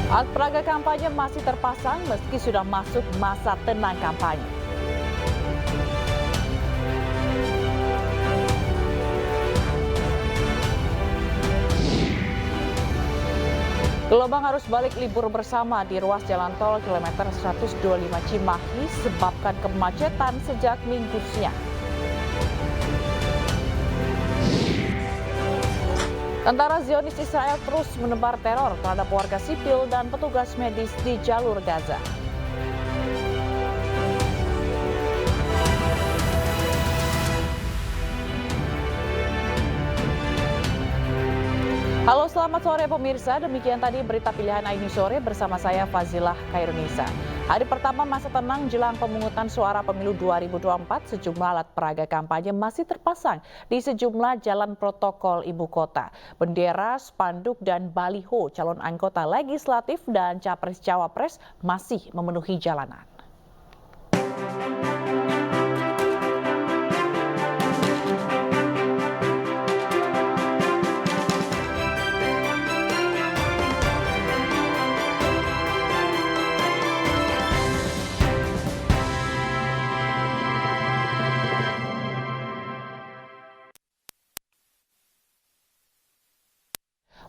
Alat peraga kampanye masih terpasang meski sudah masuk masa tenang kampanye. Gelombang arus balik libur bersama di ruas jalan tol kilometer 125 Cimahi sebabkan kemacetan sejak Minggu siang. Tentara Zionis Israel terus menebar teror terhadap warga sipil dan petugas medis di jalur Gaza. Halo, selamat sore pemirsa. Demikian tadi berita pilihan Ainu Sore bersama saya Fazilah Khairunisa. Hari pertama masa tenang jelang pemungutan suara pemilu 2024, sejumlah alat peraga kampanye masih terpasang di sejumlah jalan protokol ibu kota. Bendera, spanduk, dan baliho calon anggota legislatif dan capres-cawapres masih memenuhi jalanan.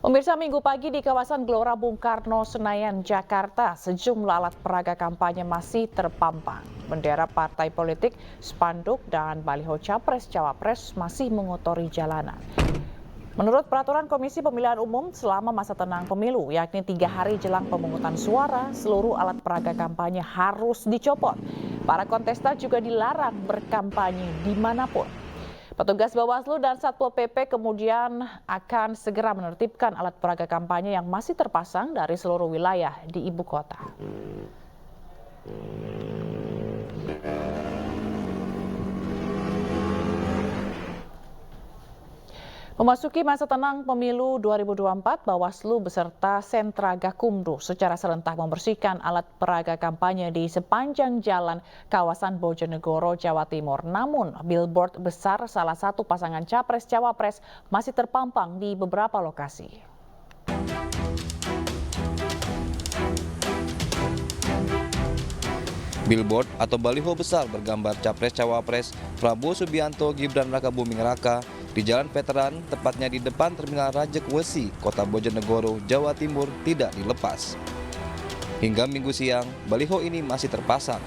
Pemirsa, Minggu pagi di kawasan Gelora Bung Karno, Senayan, Jakarta, sejumlah alat peraga kampanye masih terpampang. Bendera partai politik, spanduk, dan baliho capres-cawapres masih mengotori jalanan. Menurut peraturan Komisi Pemilihan Umum, selama masa tenang pemilu, yakni 3 hari jelang pemungutan suara, seluruh alat peraga kampanye harus dicopot. Para kontestan juga dilarang berkampanye dimanapun. Petugas Bawaslu dan Satpol PP kemudian akan segera menertibkan alat peraga kampanye yang masih terpasang dari seluruh wilayah di ibu kota. Memasuki masa tenang pemilu 2024, Bawaslu beserta Sentra Gakumdu secara serentak membersihkan alat peraga kampanye di sepanjang jalan kawasan Bojonegoro, Jawa Timur. Namun, billboard besar salah satu pasangan capres-cawapres masih terpampang di beberapa lokasi. Billboard atau baliho besar bergambar capres-cawapres Prabowo Subianto Gibran Rakabuming Raka di Jalan Veteran, tepatnya di depan Terminal Rajek Wesi, Kota Bojonegoro, Jawa Timur, tidak dilepas. Hingga Minggu siang, baliho ini masih terpasang.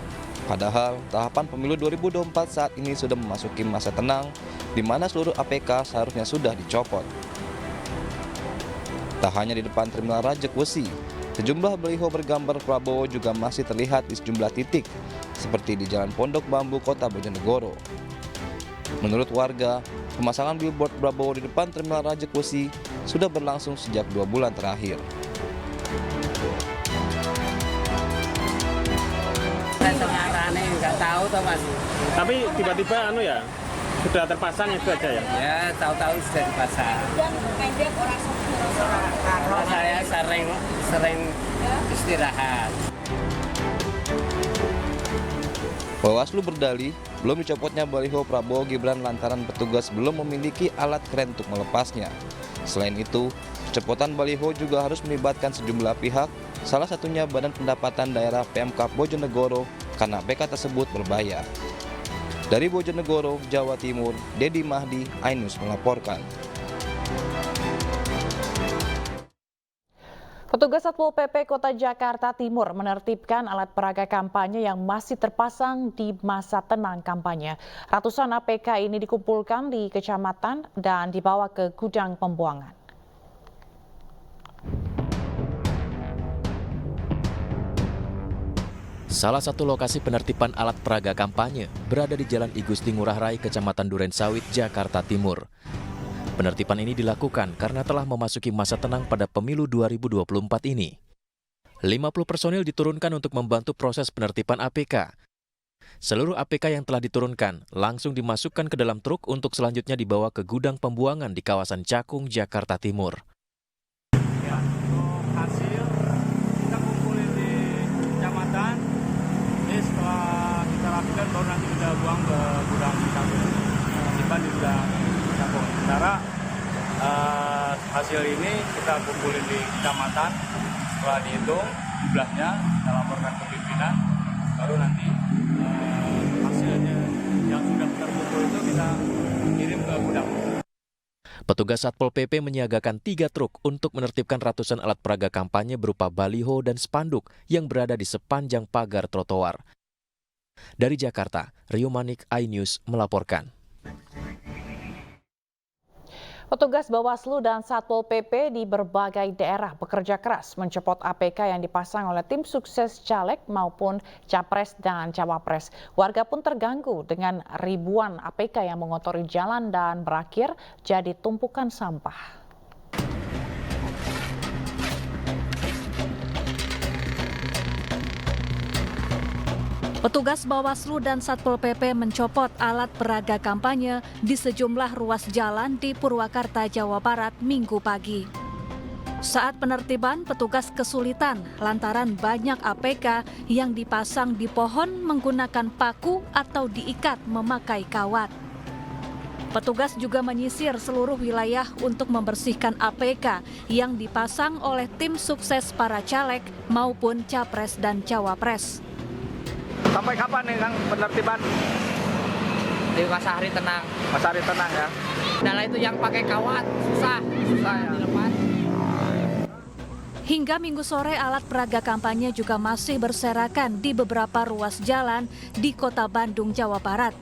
Padahal tahapan pemilu 2024 saat ini sudah memasuki masa tenang, di mana seluruh APK seharusnya sudah dicopot. Tak hanya di depan Terminal Rajek Wesi, sejumlah baliho bergambar Prabowo juga masih terlihat di sejumlah titik, seperti di Jalan Pondok Bambu, Kota Bojonegoro. Menurut warga, pemasangan billboard Prabowo di depan Terminal Rajek Wesi sudah berlangsung sejak 2 bulan terakhir. Ternyata nggak tahu toh Mas. Tapi tiba-tiba sudah terpasang itu aja ya? Ya tahu-tahu sudah dipasang. Karena saya sering istirahat. Bawaslu berdalih, belum dicopotnya baliho Prabowo Gibran lantaran petugas belum memiliki alat kren untuk melepasnya. Selain itu, pencopotan baliho juga harus melibatkan sejumlah pihak, salah satunya Badan Pendapatan Daerah Pemkab Bojonegoro, karena APK tersebut berbayar. Dari Bojonegoro, Jawa Timur, Dedi Mahdi, Ainus melaporkan. Petugas Satpol PP Kota Jakarta Timur menertibkan alat peraga kampanye yang masih terpasang di masa tenang kampanye. Ratusan APK ini dikumpulkan di kecamatan dan dibawa ke gudang pembuangan. Salah satu lokasi penertiban alat peraga kampanye berada di Jalan I Gusti Ngurah Rai, Kecamatan Durensawit, Jakarta Timur. Penertiban ini dilakukan karena telah memasuki masa tenang pada pemilu 2024 ini. 50 personil diturunkan untuk membantu proses penertiban APK. Seluruh APK yang telah diturunkan langsung dimasukkan ke dalam truk untuk selanjutnya dibawa ke gudang pembuangan di kawasan Cakung, Jakarta Timur. Ya, untuk hasil kita kumpulin di kecamatan. Ini setelah kita rapikan baru nanti kita buang ke gudang Cakung. Simpan di gudang Cakung. Sementara hasil ini kita kumpulin di kecamatan. Setelah dihitung jumlahnya, kita laporkan ke pimpinan, baru nanti hasilnya yang sudah terkumpul itu kita kirim ke gudang. Petugas Satpol PP menyiagakan 3 truk untuk menertibkan ratusan alat peraga kampanye berupa baliho dan spanduk yang berada di sepanjang pagar trotoar. Dari Jakarta, Rio Manik, iNews melaporkan. Petugas Bawaslu dan Satpol PP di berbagai daerah bekerja keras mencopot APK yang dipasang oleh tim sukses caleg maupun capres dan cawapres. Warga pun terganggu dengan ribuan APK yang mengotori jalan dan berakhir jadi tumpukan sampah. Petugas Bawaslu dan Satpol PP mencopot alat peraga kampanye di sejumlah ruas jalan di Purwakarta, Jawa Barat, Minggu pagi. Saat penertiban, petugas kesulitan lantaran banyak APK yang dipasang di pohon menggunakan paku atau diikat memakai kawat. Petugas juga menyisir seluruh wilayah untuk membersihkan APK yang dipasang oleh tim sukses para caleg maupun capres dan cawapres. Sampai kapan nih Kang penertiban? Di masa hari tenang. Masa hari tenang ya? Kendala itu yang pakai kawat, susah ya dilepas. Hingga Minggu sore alat peraga kampanye juga masih berserakan di beberapa ruas jalan di Kota Bandung, Jawa Barat.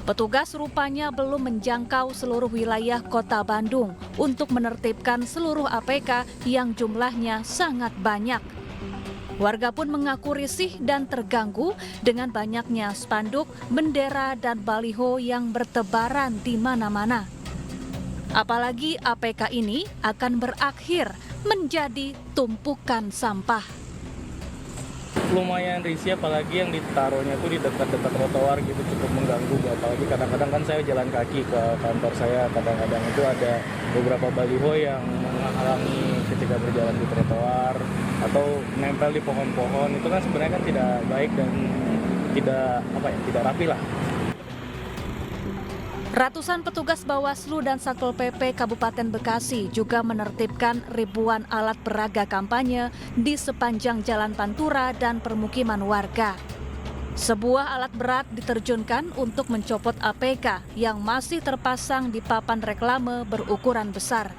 Petugas rupanya belum menjangkau seluruh wilayah Kota Bandung untuk menertibkan seluruh APK yang jumlahnya sangat banyak. Warga pun mengaku risih dan terganggu dengan banyaknya spanduk, bendera, dan baliho yang bertebaran di mana-mana. Apalagi APK ini akan berakhir menjadi tumpukan sampah. Lumayan risih, apalagi yang ditaruhnya itu di dekat-dekat trotoar gitu, cukup mengganggu. Apalagi kadang-kadang kan saya jalan kaki ke kantor saya, kadang-kadang itu ada beberapa baliho yang menghalangi ketika berjalan di trotoar atau nempel di pohon-pohon. Itu kan sebenarnya kan tidak baik dan tidak rapi lah. Ratusan petugas Bawaslu dan Satpol PP Kabupaten Bekasi juga menertibkan ribuan alat peraga kampanye di sepanjang Jalan Pantura dan permukiman warga. Sebuah alat berat diterjunkan untuk mencopot APK yang masih terpasang di papan reklame berukuran besar.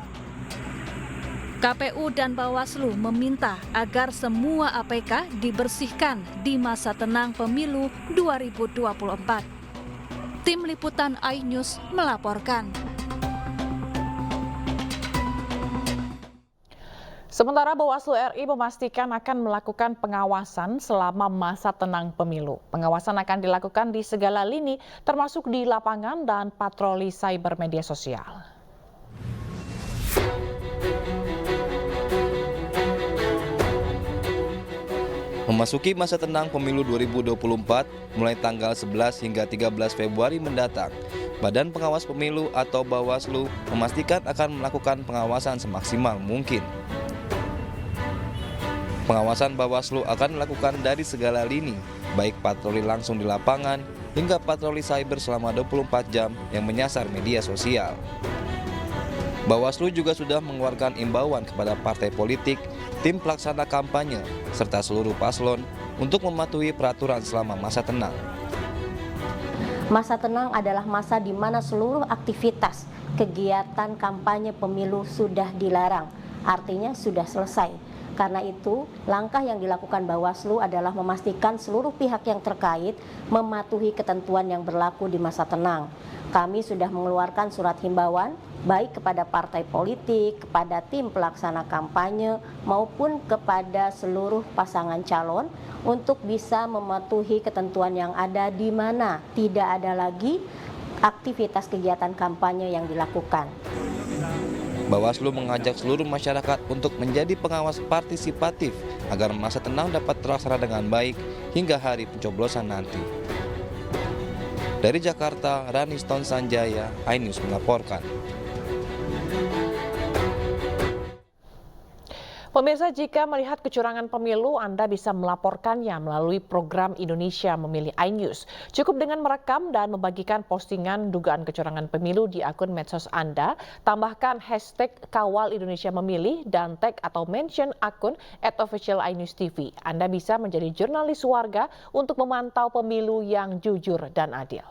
KPU dan Bawaslu meminta agar semua APK dibersihkan di masa tenang pemilu 2024. Tim Liputan iNews melaporkan. Sementara Bawaslu RI memastikan akan melakukan pengawasan selama masa tenang pemilu. Pengawasan akan dilakukan di segala lini, termasuk di lapangan dan patroli cyber media sosial. Memasuki masa tenang pemilu 2024 mulai tanggal 11 hingga 13 Februari mendatang, Badan Pengawas Pemilu atau Bawaslu memastikan akan melakukan pengawasan semaksimal mungkin. Pengawasan Bawaslu akan dilakukan dari segala lini, baik patroli langsung di lapangan hingga patroli cyber selama 24 jam yang menyasar media sosial. Bawaslu juga sudah mengeluarkan imbauan kepada partai politik, tim pelaksana kampanye, serta seluruh paslon untuk mematuhi peraturan selama masa tenang. Masa tenang adalah masa di mana seluruh aktivitas kegiatan kampanye pemilu sudah dilarang, artinya sudah selesai. Karena itu, langkah yang dilakukan Bawaslu adalah memastikan seluruh pihak yang terkait mematuhi ketentuan yang berlaku di masa tenang. Kami sudah mengeluarkan surat himbauan baik kepada partai politik, kepada tim pelaksana kampanye, maupun kepada seluruh pasangan calon untuk bisa mematuhi ketentuan yang ada di mana tidak ada lagi aktivitas kegiatan kampanye yang dilakukan. Bawaslu mengajak seluruh masyarakat untuk menjadi pengawas partisipatif agar masa tenang dapat terlaksana dengan baik hingga hari pencoblosan nanti. Dari Jakarta, Raniston Sanjaya, iNews melaporkan. Pemirsa, jika melihat kecurangan pemilu, Anda bisa melaporkannya melalui program Indonesia Memilih iNews. Cukup dengan merekam dan membagikan postingan dugaan kecurangan pemilu di akun medsos Anda, tambahkan hashtag Kawal Indonesia Memilih dan tag atau mention akun @officialiNewsTV. Anda bisa menjadi jurnalis warga untuk memantau pemilu yang jujur dan adil.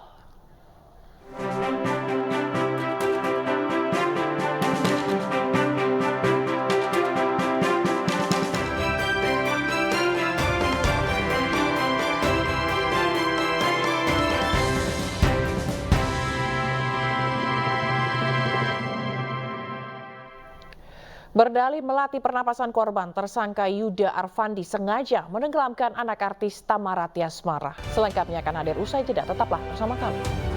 Berdalih melatih pernapasan korban, tersangka Yuda Arfandi sengaja menenggelamkan anak artis Tamara Tiasmara. Selengkapnya akan hadir usai jeda, tetaplah bersama kami.